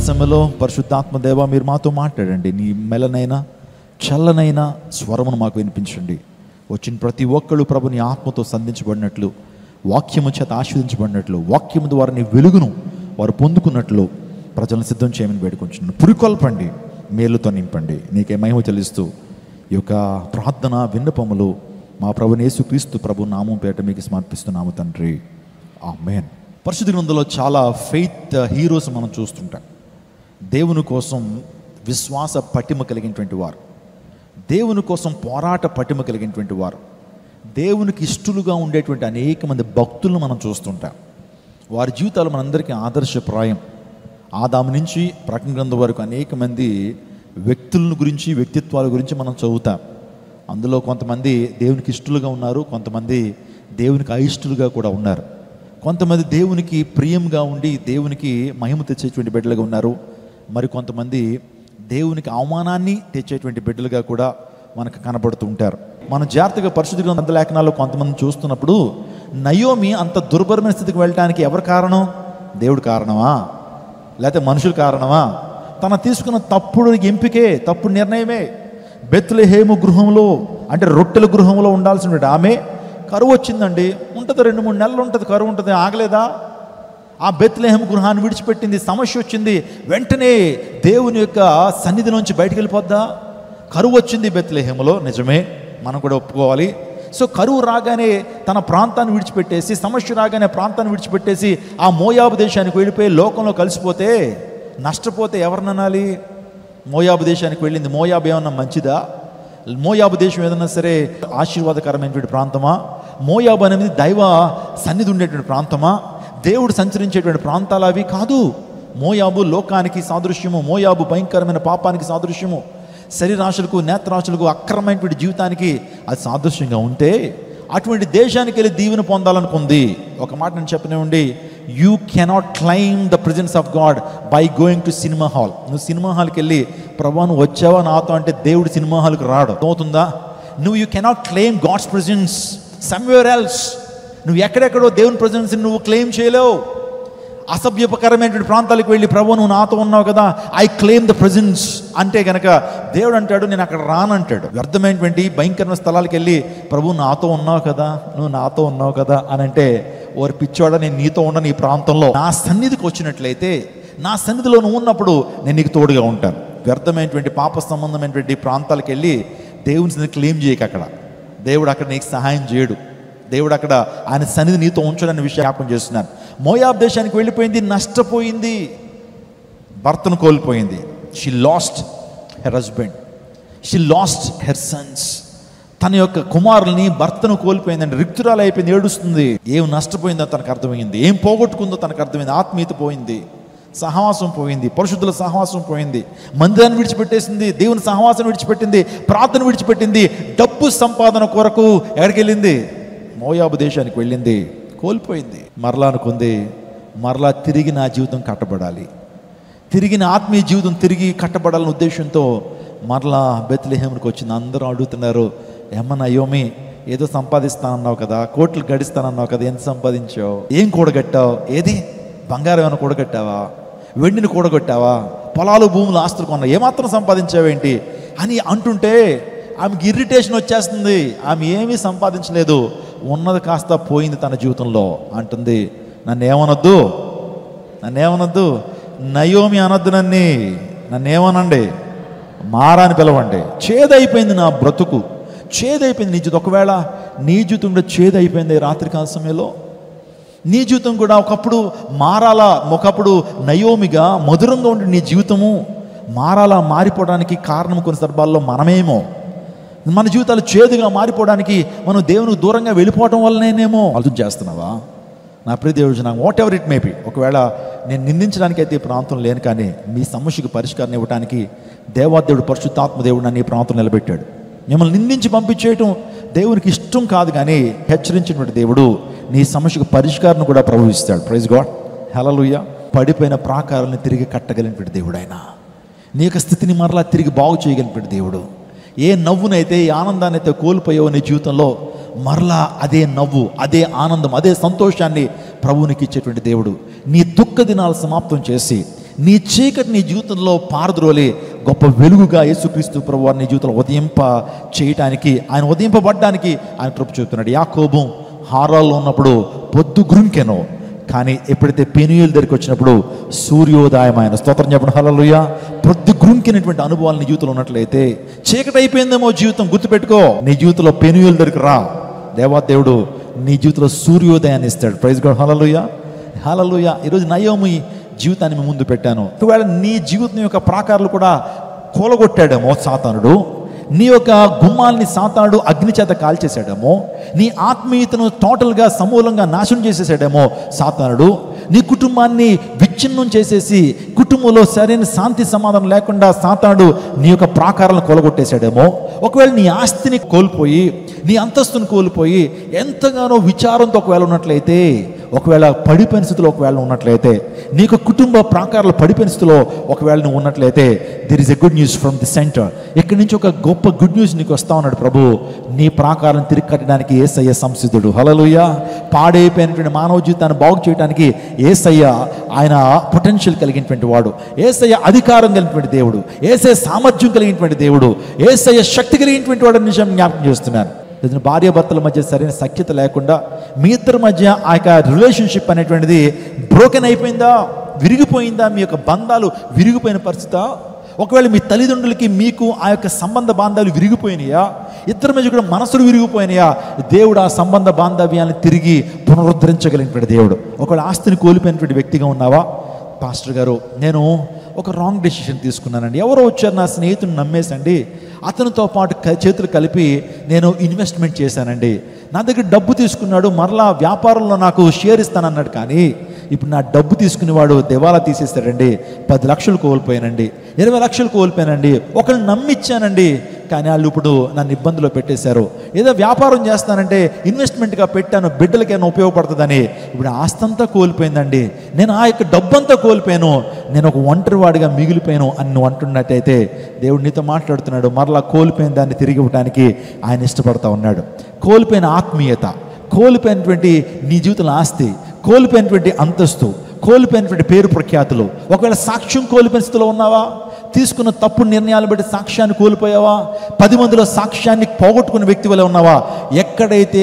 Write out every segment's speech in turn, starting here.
సమయంలో పరిశుద్ధాత్మ దేవ మీరు మాతో మాట్లాడండి. నీ మెలనైనా చల్లనైనా స్వరమును మాకు వినిపించండి. వచ్చిన ప్రతి ఒక్కళ్ళు ప్రభు నీ ఆత్మతో సంధించబడినట్లు, వాక్యము చేత ఆశీర్వదించబడినట్లు, వాక్యము ద్వారా నీ వెలుగును వారు పొందుకున్నట్లు ప్రజలను సిద్ధం చేయమని వేడుకుంటున్నాను. పురికొల్పండి, మేలుతో నింపండి. నీకే మహిమ చెల్లిస్తూ ఈ యొక్క ప్రార్థన విన్నపములు మా ప్రభుని యేసుక్రీస్తు ప్రభు నామం పేరిట మీకు సమర్పిస్తున్నాము తండ్రి, ఆమేన్. పరిశుద్ధ గ్రంథంలో చాలా ఫెయిత్ హీరోస్ మనం చూస్తుంటాం. దేవుని కోసం విశ్వాస పటిమ కలిగినటువంటి వారు, దేవుని కోసం పోరాట పటిమ కలిగినటువంటి వారు, దేవునికి ఇష్టలుగా ఉండేటువంటి అనేక మంది భక్తులను మనం చూస్తుంటాం. వారి జీవితాలు మనందరికీ ఆదర్శప్రాయం. ఆదాము నుంచి ప్రకటన గ్రంథం వరకు అనేక మంది వ్యక్తులను గురించి, వ్యక్తిత్వాల గురించి మనం చదువుతాం. అందులో కొంతమంది దేవునికి ఇష్టలుగా ఉన్నారు, కొంతమంది దేవునికి అయిష్టలుగా కూడా ఉన్నారు. కొంతమంది దేవునికి ప్రియంగా ఉండి దేవునికి మహిమ తెచ్చేటువంటి బిడ్డలుగా ఉన్నారు. మరి కొంతమంది దేవునికి అవమానాన్ని తెచ్చేటువంటి బిడ్డలుగా కూడా మనకు కనబడుతూ ఉంటారు. మనం జాగ్రత్తగా పరిశుద్ధ గ్రంథ లేఖనాల్లో కొంతమంది చూస్తున్నప్పుడు నయోమి అంత దుర్భరమైన స్థితికి వెళ్ళటానికి ఎవరు కారణం? దేవుడు కారణమా, లేకపోతే మనుషుల కారణమా? తన తీసుకున్న తప్పుడు ఎంపికే, తప్పుడు నిర్ణయమే. బెత్లెహేము గృహంలో, అంటే రొట్టెల గృహంలో ఉండాల్సిన ఆమె కరువు వచ్చిందండి. ఉంటుంది, 2-3 నెలలు ఉంటుంది, కరువు ఉంటుంది. ఆగలేదా? ఆ బెత్లెహేము గృహాన్ని విడిచిపెట్టింది. సమస్య వచ్చింది, వెంటనే దేవుని యొక్క సన్నిధి నుంచి బయటికి వెళ్ళిపోద్దా? కరువు వచ్చింది బెత్లెహేములో, నిజమే, మనం కూడా ఒప్పుకోవాలి. సో కరువు రాగానే తన ప్రాంతాన్ని విడిచిపెట్టేసి, సమస్య రాగానే ప్రాంతాన్ని విడిచిపెట్టేసి ఆ మోయాబు దేశానికి వెళ్ళిపోయి లోకంలో కలిసిపోతే నష్టపోతే ఎవరిననాలి? మోయాబు దేశానికి వెళ్ళింది. మోయాబు ఏమన్నా మంచిదా? మోయాబు దేశం ఏదన్నా సరే ఆశీర్వాదకరమైనటువంటి ప్రాంతమా? మోయాబు అనేది దైవ సన్నిధి ఉండేటువంటి ప్రాంతమా? దేవుడు సంచరించేటువంటి ప్రాంతాలు అవి కాదు. మోయాబు లోకానికి సాదృశ్యము, మోయాబు భయంకరమైన పాపానికి సాదృశ్యము, శరీరాశులకు, నేత్రాశులకు, అక్రమైనటువంటి జీవితానికి అది సాదృశ్యంగా ఉంటే అటువంటి దేశానికి వెళ్ళి దీవెన పొందాలనుకుంది. ఒక మాట నేను చెప్పనివ్వండి, you cannot claim the presence of God by going to cinema hall. నువ్వు సినిమా హాల్కి వెళ్ళి ప్రభా నువ్వు వచ్చావా నాతో అంటే దేవుడు సినిమా హాల్కి రాడు. అవుతుందా? నువ్వు you cannot claim god's presence somewhere else. నువ్వు ఎక్కడెక్కడో దేవుని ప్రెజెన్స్ నువ్వు క్లెయిమ్ చేయలేవు. అసభ్యకరమైనటువంటి ప్రాంతాలకు వెళ్ళి ప్రభు నువ్వు నాతో ఉన్నావు కదా, ఐ క్లెయిమ్ ద ప్రెజెన్స్ అంటే కనుక దేవుడు అంటాడు నేను అక్కడ రానంటాడు. వ్యర్థమైనటువంటి భయంకరమైన స్థలాలకు వెళ్ళి ప్రభు నాతో ఉన్నావు కదా, నువ్వు నాతో ఉన్నావు కదా అని అంటే, ఓరి పిచ్చోడ నేను నీతో ఉండను, ఈ ప్రాంతంలో నా సన్నిధికి వచ్చినట్లయితే, నా సన్నిధిలో నువ్వు ఉన్నప్పుడు నేను నీకు తోడుగా ఉంటాను. వ్యర్థమైనటువంటి పాప సంబంధమైనటువంటి ప్రాంతాలకు వెళ్ళి దేవుని సన్నిధి క్లెయిమ్ చేయక, అక్కడ దేవుడు అక్కడ నీకు సహాయం చేయడు. దేవుడు అక్కడ ఆయన సన్నిధి నీతో ఉంచడని విషయం జ్ఞాపకం చేస్తున్నాను. మోయాబ్ దేశానికి వెళ్ళిపోయింది, నష్టపోయింది, భర్తను కోల్పోయింది. She lost her husband, she lost her sons. తన యొక్క కుమారుల్ని, భర్తను కోల్పోయిందండి. రిక్తురాలు అయిపోయింది, ఏడుస్తుంది. ఏం నష్టపోయిందో తనకు అర్థమైంది, ఏం పోగొట్టుకుందో తనకు అర్థమైంది. ఆత్మీయత పోయింది, సహవాసం పోయింది, పరిశుద్ధుల సహవాసం పోయింది, మందిరాన్ని విడిచిపెట్టేసింది, దేవుని సహవాసం విడిచిపెట్టింది, ప్రార్థన విడిచిపెట్టింది, డబ్బు సంపాదన కొరకు ఎక్కడికి వెళ్ళింది? మోయాబు దేశానికి వెళ్ళింది, కోల్పోయింది. మరలా అనుకుంది, మరలా తిరిగి నా జీవితం కట్టబడాలి, తిరిగి నా ఆత్మీయ జీవితం తిరిగి కట్టబడాలనే ఉద్దేశంతో మరలా బెత్లెహేమునికి వచ్చింది. అందరూ అడుగుతున్నారు, ఏమన్నా నయోమి ఏదో సంపాదిస్తానన్నావు కదా, కోట్లు గడిస్తానన్నావు కదా, ఎంత సంపాదించావు, ఏం కూడగట్టావు, ఏది బంగారం ఏమైనా కూడగట్టావా, వెండిని కూడగట్టావా, పొలాలు భూములు ఆస్తులు కొన్నా, ఏమాత్రం సంపాదించావేంటి అని అంటుంటే ఆమెకి ఇరిటేషన్ వచ్చేస్తుంది. ఆమె ఏమీ సంపాదించలేదు, ఉన్నది కాస్త పోయింది తన జీవితంలో. అంటుంది, నన్నేమనొద్దు, నన్నేమనొద్దు, నయోమి అనొద్దు, నన్నేమనండి, మారా అని పిలవండి. చేదైపోయింది నా బ్రతుకు, చేదైపోయింది నీ జీవితం. ఒకవేళ నీ జీవితం కూడా చేదైపోయింది రాత్రికాల సమయంలో. నీ జీవితం కూడా ఒకప్పుడు మారాలా, ఒకప్పుడు నయోమిగా మధురంగా ఉండే నీ జీవితము మారాలా, మారిపోవడానికి కారణం కొన్ని సందర్భాల్లో మనమేమో. మన జీవితాలు చేదుగా మారిపోవడానికి మనం దేవునికి దూరంగా వెళ్ళిపోవడం వల్లనేమో. ఆలోచన చేస్తున్నావా? నా ప్రియ దేవుడు, నాకు what ever it may be, ఒకవేళ నేను నిందించడానికి అయితే ఈ ప్రాంతం లేను, కానీ మీ సమస్యకు పరిష్కారం ఇవ్వడానికి దేవాదేవుడు పరిశుద్ధాత్మ దేవుడు నన్ను ఈ ప్రాంతం నిలబెట్టాడు. మిమ్మల్ని నిందించి పంపించేయటం దేవునికి ఇష్టం కాదు, కానీ హెచ్చరించినటువంటి దేవుడు నీ సమస్యకు పరిష్కారం కూడా ప్రవహిస్తాడు. ప్రైజ్ గాడ్, హల్లెలూయా. పడిపోయిన ప్రాకారాలను తిరిగి కట్టగలిగినటువంటి దేవుడు ఆయన. నీ యొక్క స్థితిని మరలా తిరిగి బాగు చేయగలిగినటువంటి దేవుడు. ఏ నవ్వునైతే, ఏ ఆనందాన్ని అయితే కోల్పోయావో నీ జీవితంలో, మరలా అదే నవ్వు, అదే ఆనందం, అదే సంతోషాన్ని ప్రభువునికి ఇచ్చేటువంటి దేవుడు. నీ దుఃఖ దినాలు సమాప్తం చేసి నీ చీకటి నీ జీవితంలో పారద్రోలి గొప్ప వెలుగుగా యేసుక్రీస్తు ప్రభువారు నీ జీవితంలో ఉదయింప చేయటానికి, ఆయన ఉదయింపబడ్డానికి ఆయన కృప చూపుతున్నాడు. యాకోబు హారాల్లో ఉన్నప్పుడు పొద్దు గురుంకెను, కానీ ఎప్పుడైతే పెనూయేలు దగ్గరికి వచ్చినప్పుడు సూర్యోదయమైన, స్తోత్రం చెప్పండి హల్లెలూయా. పొద్దు గురుంకినటువంటి అనుభవాలు నీ జీవితంలో ఉన్నట్లయితే, చీకటి అయిపోయిందేమో జీవితం, గుర్తుపెట్టుకో, నీ జీవితంలో పెనూయేలు దగ్గరికి రా, దేవాదేవుడు నీ జీవితంలో సూర్యోదయాన్ని ఇస్తాడు. ప్రైజ్ గాడ్, హల్లెలూయా హల్లెలూయా. ఈరోజు నయోమి జీవితాన్ని మీ ముందు పెట్టాను. ఒకవేళ నీ జీవితం యొక్క ప్రాకారాలు కూడా కూలగొట్టాడేమో సాతానుడు, నీ యొక్క గుమ్మాల్ని సాతానుడు అగ్ని చేత కాల్చేసాడేమో, నీ ఆత్మీయతను టోటల్గా సమూలంగా నాశనం చేసేసాడేమో సాతానుడు, నీ కుటుంబాన్ని విచ్ఛిన్నం చేసేసి కుటుంబంలో సరైన శాంతి సమాధానం లేకుండా సాతానుడు నీ యొక్క ప్రాకారాలను కూలగొట్టేశాడేమో, ఒకవేళ నీ ఆస్తిని కోల్పోయి, నీ అంతస్తును కోల్పోయి ఎంతగానో విచారంతో ఒకవేళ ఉన్నట్లయితే, ఒకవేళ పడిపోయిన స్థితిలో ఒకవేళ ఉన్నట్లయితే, నీకు కుటుంబ ప్రాకారాల పడిపోయిన స్థితిలో ఒకవేళ నువ్వు ఉన్నట్లయితే, there is a good news from the centre. ఇక్కడి నుంచి ఒక గొప్ప గుడ్ న్యూస్ నీకు వస్తా ఉన్నాడు ప్రభు. నీ ప్రాకారం తిరిగి కట్టడానికి యేసయ్య సంసిద్ధుడు. హల్లెలూయా. పాడైపోయినటువంటి మానవ జీవితాన్ని బాగు చేయడానికి యేసయ్య ఆయన పొటెన్షియల్ కలిగినటువంటి వాడు, యేసయ్య అధికారం కలిగినటువంటి దేవుడు, యేసయ్య సామర్థ్యం కలిగినటువంటి దేవుడు, యేసయ్య శక్తి కలిగినటువంటి వాడు నిజం జ్ఞాపకం చేస్తున్నాను. భార్యాభర్తల మధ్య సరైన సఖ్యత లేకుండా మీ ఇద్దరి మధ్య ఆ యొక్క రిలేషన్షిప్ అనేటువంటిది బ్రోకెన్ అయిపోయిందా, విరిగిపోయిందా, మీ యొక్క బంధాలు విరిగిపోయిన పరిస్థితి, ఒకవేళ మీ తల్లిదండ్రులకి మీకు ఆ యొక్క సంబంధ బాంధాలు విరిగిపోయినాయా, ఇద్దరి మధ్య కూడా మనసులు విరిగిపోయినాయా, దేవుడు ఆ సంబంధ బాంధవ్యాన్ని తిరిగి పునరుద్ధరించగలిగినటువంటి దేవుడు. ఒకవేళ ఆస్తిని కోల్పోయినటువంటి వ్యక్తిగా ఉన్నావా, పాస్టర్ గారు నేను ఒక రాంగ్ డెసిషన్ తీసుకున్నానండి, ఎవరో వచ్చారు నా స్నేహితుని నమ్మేసండి, అతనితో పాటు చేతులు కలిపి నేను ఇన్వెస్ట్మెంట్ చేశానండి, నా దగ్గర డబ్బు తీసుకున్నాడు, మరలా వ్యాపారంలో నాకు షేర్ ఇస్తానన్నాడు, కానీ ఇప్పుడు నా డబ్బు తీసుకునేవాడు దివాలా తీసేస్తాడండి, 10 లక్షలు కోల్పోయానండి, 20 లక్షలు కోల్పోయానండి, ఒకరిని నమ్మిచ్చానండి, కానీ వాళ్ళు ఇప్పుడు నన్ను ఇబ్బందులో పెట్టేశారు, ఏదో వ్యాపారం చేస్తానంటే ఇన్వెస్ట్మెంట్గా పెట్టాను, బిడ్డలకైనా ఉపయోగపడుతుందని ఇప్పుడు ఆస్తంతా కోల్పోయిందండి, నేను ఆ యొక్క డబ్బంతా కోల్పోయాను, నేను ఒక ఒంటరివాడిగా మిగిలిపోయాను అని నువ్వు అంటున్నట్టయితే, దేవుడు నీతో మాట్లాడుతున్నాడు. మరలా కోల్పోయిన దాన్ని తిరిగి ఇవ్వడానికి ఆయన ఇష్టపడతా ఉన్నాడు. కోల్పోయిన ఆత్మీయత, కోల్పోయినటువంటి నీ జీవితంలో ఆస్తి, కోల్పోయినటువంటి అంతస్తు, కోల్పోయినటువంటి పేరు ప్రఖ్యాతులు, ఒకవేళ సాక్ష్యం కోల్పోయిన స్థితిలో ఉన్నావా, తీసుకున్న తప్పుడు నిర్ణయాలు బట్టి సాక్ష్యాన్ని కోల్పోయావా, 10 మందిలో సాక్ష్యాన్ని పోగొట్టుకున్న వ్యక్తి వల్ల ఉన్నావా, ఎక్కడైతే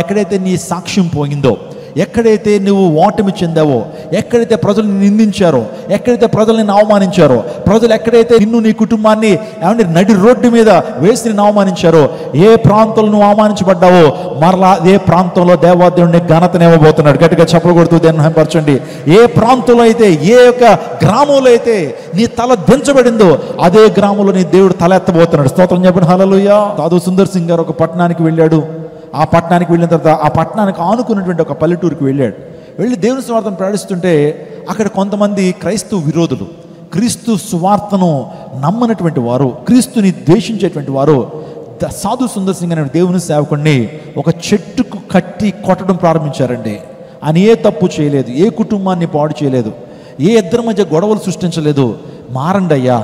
ఎక్కడైతే నీ సాక్ష్యం పోయిందో, ఎక్కడైతే నువ్వు ఓటమి చెందావో, ఎక్కడైతే ప్రజలు నిందించారో, ఎక్కడైతే ప్రజలు నిన్ను అవమానించారో, ప్రజలు ఎక్కడైతే నిన్ను నీ కుటుంబాన్ని ఏమంటే నడి రోడ్డు మీద వేసి నిన్ను అవమానించారో, ఏ ప్రాంతంలో నువ్వు అవమానించబడ్డావో మరలా ఏ ప్రాంతంలో దేవాదేవుడిని ఘనతనివ్వబోతున్నాడు. గట్టిగా చప్పలు కొడుతూ దేన్ని మహిమపరచండి. ఏ ప్రాంతంలో అయితే, ఏ యొక్క గ్రామంలో అయితే నీ తల దించబడిందో అదే గ్రామంలో నీ దేవుడు తల ఎత్తబోతున్నాడు. స్తోత్రం చెప్పండి హల్లెలూయా. సాధు సుందర్ సింగ్ గారు ఒక పట్టణానికి వెళ్ళాడు. ఆ పట్టణానికి వెళ్ళిన తర్వాత ఆ పట్టణానికి ఆనుకున్నటువంటి ఒక పల్లెటూరుకి వెళ్ళి దేవుని సువార్తను ప్రకటిస్తుంటే అక్కడ కొంతమంది క్రైస్తవ విరోధులు, క్రీస్తు సువార్తను నమ్మనటువంటి వారు, క్రీస్తుని ద్వేషించేటువంటి వారు సాధు సుందర్ సింగ్ అనే దేవుని సేవకుడిని ఒక చెట్టుకు కట్టి కొట్టడం ప్రారంభించారండి. ఆయన ఏ తప్పు చేయలేదు, ఏ కుటుంబాన్ని పాడు చేయలేదు, ఏ ఇద్దరి మధ్య గొడవలు సృష్టించలేదు. మారండి అయ్యా,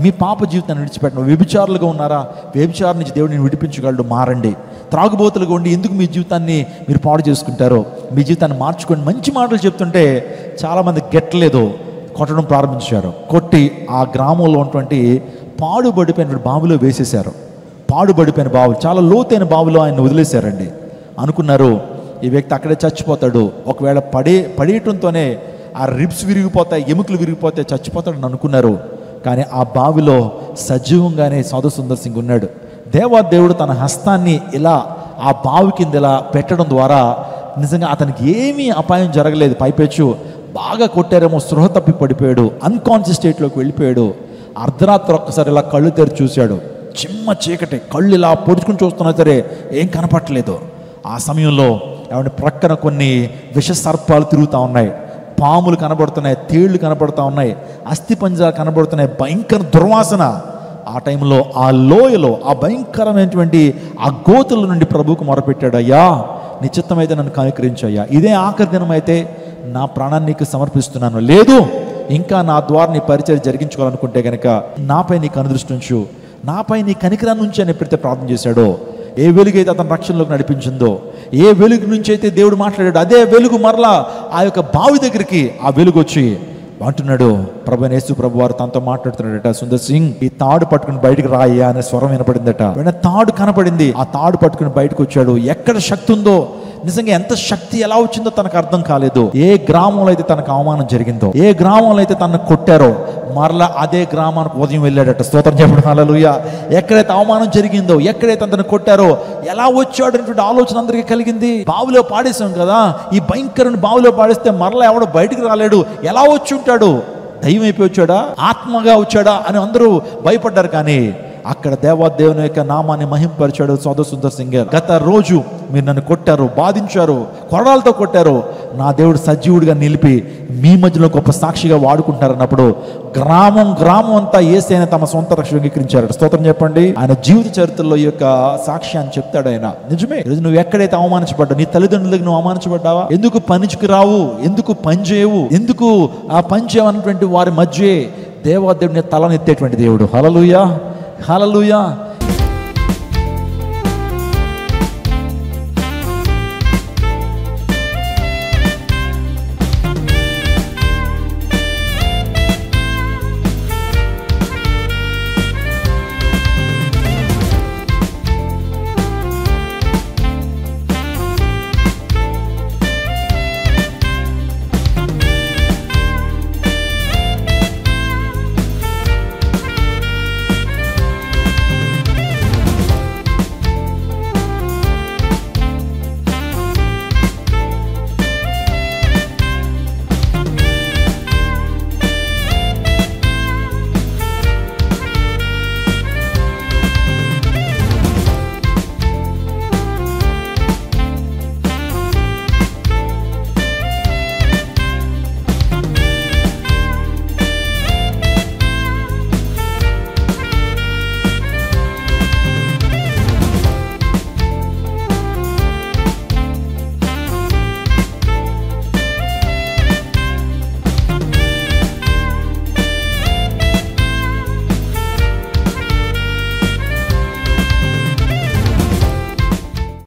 మీ పాప జీవితాన్ని విడిచిపెట్టండి. వ్యభిచారులుగా ఉన్నారా, వ్యభిచారం నుంచి దేవుడు నేను విడిపించగలడు, మారండి. త్రాగుబోతులుగా ఉండి ఎందుకు మీ జీవితాన్ని మీరు పాడు చేసుకుంటారో, మీ జీవితాన్ని మార్చుకోండి. మంచి మాటలు చెప్తుంటే చాలామంది గెట్టలేదు, కొట్టడం ప్రారంభించారు. కొట్టి ఆ గ్రామంలో ఉన్నటువంటి పాడుబడిపోయిన బావిలో వేసేశారు. పాడుబడిపోయిన బావులు, చాలా లోతైన బావిలో ఆయన వదిలేశారండి. అనుకున్నారు ఈ వ్యక్తి అక్కడే చచ్చిపోతాడు, ఒకవేళ పడేయటంతోనే ఆ రిబ్స్ విరిగిపోతాయి, ఎముకలు విరిగిపోతాయి, చచ్చిపోతాడని అనుకున్నారు. కానీ ఆ బావిలో సజీవంగానే సాధు సుందర్ సింగ్ ఉన్నాడు. దేవాదేవుడు తన హస్తాన్ని ఇలా ఆ బావి కింద ఇలా పెట్టడం ద్వారా నిజంగా అతనికి ఏమీ అపాయం జరగలేదు. పైపెచ్చు బాగా కొట్టారేమో, స్పృహ తప్పి పడిపోయాడు, అన్కాన్షియస్ స్టేట్లోకి వెళ్ళిపోయాడు. అర్ధరాత్రి ఒక్కసారి ఇలా కళ్ళు తెరిచి చూశాడు, చిమ్మ చీకటి, కళ్ళు ఇలా పొడుచుకుని చూస్తున్నా సరే ఏం కనపట్టలేదు. ఆ సమయంలో ఏమంటే ప్రక్కన కొన్ని విష సర్పాలు తిరుగుతూ ఉన్నాయి, పాములు కనబడుతున్నాయి, తేళ్లు కనబడుతూ ఉన్నాయి, అస్థిపంజరాలు కనబడుతున్నాయి, భయంకర దుర్వాసన. ఆ టైంలో ఆ లోయలో ఆ భయంకరమైనటువంటి ఆ గోతుల నుండి ప్రభువుకు మొరపెట్టాడు, అయ్యా నీ చిత్తమైతే నన్ను కనికరించయ్యా, ఇదే ఆఖరి దినం అయితే నా ప్రాణాన్ని నీకు సమర్పిస్తున్నాను, లేదు ఇంకా నా ద్వారా నీ పరిచయం జరిగించుకోవాలనుకుంటే కనుక నాపై నీ కనుదృష్టి ఉంచు, నాపై నీ కనికరాన్ని ఉంచి అని ఎప్పుడైతే ప్రార్థన చేశాడో ఏ వెలుగు అయితే అతని రక్షణలోకి నడిపించిందో, ఏ వెలుగు నుంచి అయితే దేవుడు మాట్లాడాడు, అదే వెలుగు మరలా ఆ యొక్క బావి దగ్గరికి ఆ వెలుగు వచ్చి అంటున్నాడు. ప్రభు యేసు ప్రభు వారు తనతో మాట్లాడుతున్నాడట, సుందర్ సింగ్ ఈ తాడు పట్టుకుని బయటకు రాయ్యా అనే స్వరం వినపడిందట. వెంటనే తాడు కనపడింది. ఆ తాడు పట్టుకుని బయటకు వచ్చాడు. ఎక్కడ శక్తి ఉందో, నిజంగా ఎంత శక్తి ఎలా వచ్చిందో తనకు అర్థం కాలేదు. ఏ గ్రామంలో అయితే తనకు అవమానం జరిగిందో, ఏ గ్రామంలో అయితే తనను కొట్టారో, మరలా అదే గ్రామానికి ఉదయం వెళ్ళాడట. స్తోత్రం చెప్పడం హల్లెలూయా. ఎక్కడైతే అవమానం జరిగిందో, ఎక్కడైతే అతను కొట్టారో, ఎలా వచ్చాడు అనేటువంటి ఆలోచన అందరికీ కలిగింది. బావిలో పాడేశాం కదా, ఈ భయంకరమైన బావిలో పాడేస్తే మరలా ఎవడో బయటికి రాలేడు, ఎలా వచ్చి ఉంటాడు? దయ్యం అయిపోయి వచ్చాడా, ఆత్మగా వచ్చాడా అని అందరూ భయపడ్డారు. కానీ అక్కడ దేవాదేవుని యొక్క నామాన్ని మహింపరిచాడు సుందర్ సింగ్. గత రోజు మీరు నన్ను కొట్టారు, బాధించారు, కొరడాలతో కొట్టారు, నా దేవుడు సజీవుడిగా నిలిపి మీ మధ్యలో గొప్ప సాక్షిగా వాడుకుంటారన్నప్పుడు గ్రామం అంతా యేసయ్యను తమ సొంత రక్షణ అంగీకరించారు. స్తోత్రం చెప్పండి. ఆయన జీవిత చరిత్రలో ఈ యొక్క సాక్ష్యాన్ని చెప్తాడు ఆయన. నిజమే, ఈరోజు నువ్వు ఎక్కడైతే అవమానించబడ్డావు, నీ తల్లిదండ్రుల దగ్గర నువ్వు అవమానించబడ్డావా? ఎందుకు పనికి రావు, ఎందుకు పని చేయవు, ఎందుకు ఆ పని చేయవన్నటువంటి వారి మధ్య దేవాదేవుని తలనెత్తేటువంటి దేవుడు. హల్లెలూయా, హల్లెలూయా.